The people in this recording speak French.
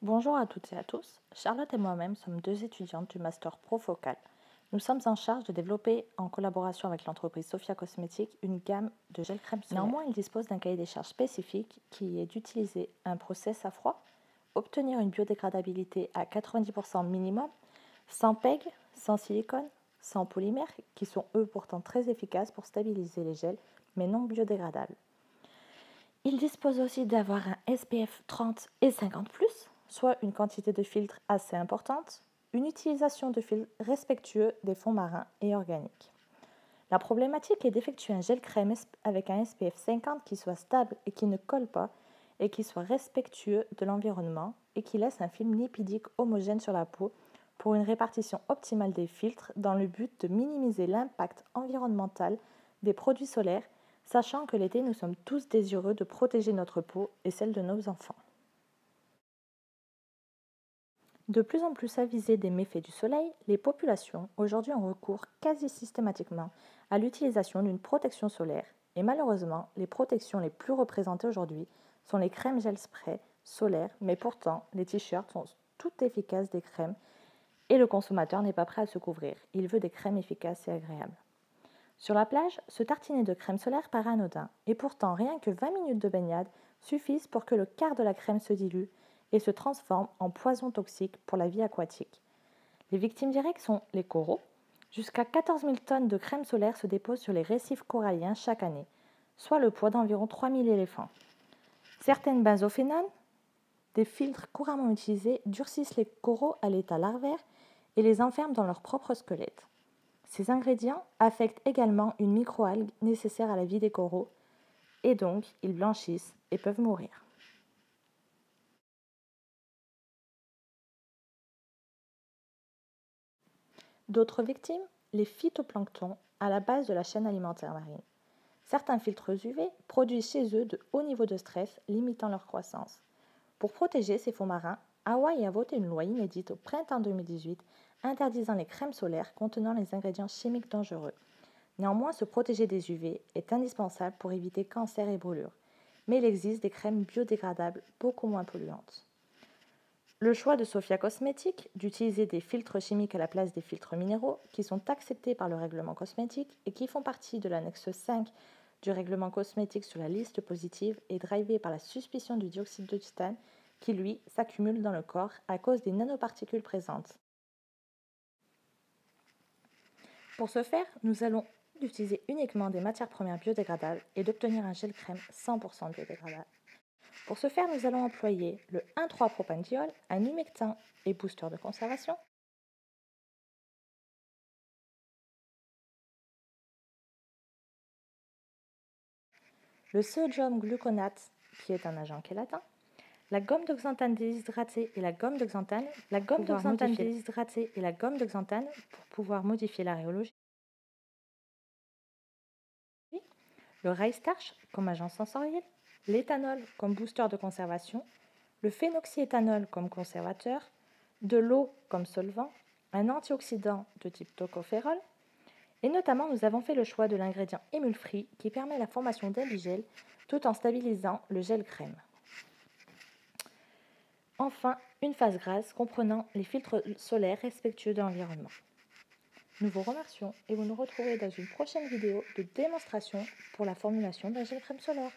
Bonjour à toutes et à tous. Charlotte et moi-même sommes deux étudiantes du Master Pro Focal. Nous sommes en charge de développer, en collaboration avec l'entreprise Sophia Cosmetics, une gamme de gel crème solaire. Néanmoins, il dispose d'un cahier des charges spécifique qui est d'utiliser un process à froid, obtenir une biodégradabilité à 90% minimum, sans PEG, sans silicone, sans polymère, qui sont eux pourtant très efficaces pour stabiliser les gels, mais non biodégradables. Il dispose aussi d'avoir un SPF 30 et 50+, soit une quantité de filtre assez importante, une utilisation de filtres respectueux des fonds marins et organiques. La problématique est d'effectuer un gel crème avec un SPF 50 qui soit stable et qui ne colle pas et qui soit respectueux de l'environnement et qui laisse un film lipidique homogène sur la peau pour une répartition optimale des filtres dans le but de minimiser l'impact environnemental des produits solaires, sachant que l'été nous sommes tous désireux de protéger notre peau et celle de nos enfants. De plus en plus avisées des méfaits du soleil, les populations aujourd'hui ont recours quasi systématiquement à l'utilisation d'une protection solaire et malheureusement, les protections les plus représentées aujourd'hui sont les crèmes gel spray solaires, mais pourtant, les t-shirts sont toutes efficaces des crèmes et le consommateur n'est pas prêt à se couvrir. Il veut des crèmes efficaces et agréables. Sur la plage, se tartiner de crème solaire paraît anodin et pourtant, rien que 20 minutes de baignade suffisent pour que le quart de la crème se dilue et se transforme en poison toxique pour la vie aquatique. Les victimes directes sont les coraux. Jusqu'à 14 000 tonnes de crème solaire se déposent sur les récifs coralliens chaque année, soit le poids d'environ 3 000 éléphants. Certaines benzophénones, des filtres couramment utilisés, durcissent les coraux à l'état larvaire et les enferment dans leur propre squelette. Ces ingrédients affectent également une microalgue nécessaire à la vie des coraux et donc ils blanchissent et peuvent mourir. D'autres victimes, les phytoplanctons à la base de la chaîne alimentaire marine. Certains filtres UV produisent chez eux de hauts niveaux de stress, limitant leur croissance. Pour protéger ces fonds marins, Hawaï a voté une loi inédite au printemps 2018 interdisant les crèmes solaires contenant les ingrédients chimiques dangereux. Néanmoins, se protéger des UV est indispensable pour éviter cancer et brûlures, mais il existe des crèmes biodégradables beaucoup moins polluantes. Le choix de Sophia Cosmetics d'utiliser des filtres chimiques à la place des filtres minéraux qui sont acceptés par le règlement cosmétique et qui font partie de l'annexe 5 du règlement cosmétique sur la liste positive est drivé par la suspicion du dioxyde de titane qui, lui, s'accumule dans le corps à cause des nanoparticules présentes. Pour ce faire, nous allons utiliser uniquement des matières premières biodégradables et d'obtenir un gel crème 100% biodégradable. Pour ce faire, nous allons employer le 1,3-propandiol, un humectant et booster de conservation, le sodium gluconate, qui est un agent chélatin, la gomme de xanthane déshydratée et la gomme de xanthane, pour pouvoir modifier l'aréologie, le rail starch comme agent sensoriel, l'éthanol comme booster de conservation, le phénoxyéthanol comme conservateur, de l'eau comme solvant, un antioxydant de type tocophérol, et notamment nous avons fait le choix de l'ingrédient émulfri qui permet la formation d'un bigel tout en stabilisant le gel crème. Enfin, une phase grasse comprenant les filtres solaires respectueux de l'environnement. Nous vous remercions et vous nous retrouverez dans une prochaine vidéo de démonstration pour la formulation d'un gel crème solaire.